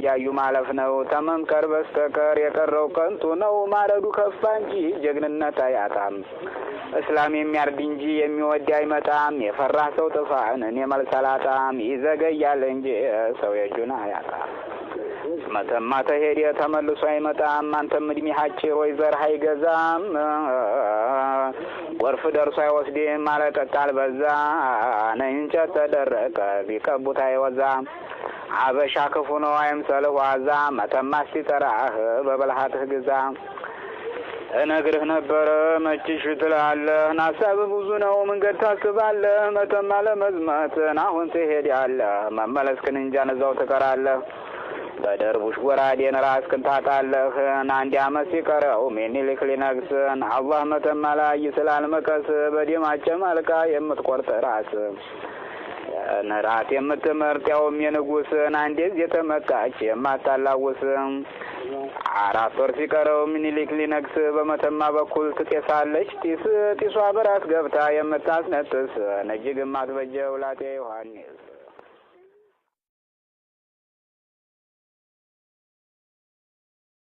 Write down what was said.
እያዩ ማለፍ ነው ተመምከር በስተቀር የቀረው ከንቱ ነው ማረዱ ከፋ እንጂ ጀግንነት አያጣም እስላም የሚያርድ እንጂ የሚወድ አይመጣም የፈራ ሰው ጥፋን እኔ መልስ አላጣም ይዘገያል እንጂ ሰው የእጁን አያጣም መተማ ተሄደ ተመልሶ አይመጣም አንተም እድሜ አጭር ወይ ዘርህ አይገዛም ወርፍ ደርሶ አይወስድም ማለት ቃል በዛ እንጨት ተደረቀ ቢቀቡት አይወዛም አበሻ ክፉ ነው አይምሰልህ ዋዛ መተማ ሲጠራህ በበልሃትህ ግዛ እነግርህ ነበር መችሽ ትላለህ ናሳብ ብዙ ነው መንገድ ታስባለህ መተማ ለመዝመት አሁን ትሄዳለህ መመለስክን እንጃ ነዛው ትቀራለህ በደርቡሽ ወራዴን ራስክን ታጣለህ አንድ ዓመት ሲቀረው ምኒልክ ሊነግስ አላህ መተማ ላይ ስላልመከስ በደማቸው መልካ የምትቆርጥ ራስ ነራት የምትመርጥ ያውም የንጉስ አንዴዝ የተመካች የማታላውስ አራት ወር ሲቀረው ምኒልክ ሊነግስ በመተማ በኩል ትጤሳለች ጢሷ በራስ ገብታ የምታስነጥስ ነጅግ ማትበጀው ላጤ ዮሐንስ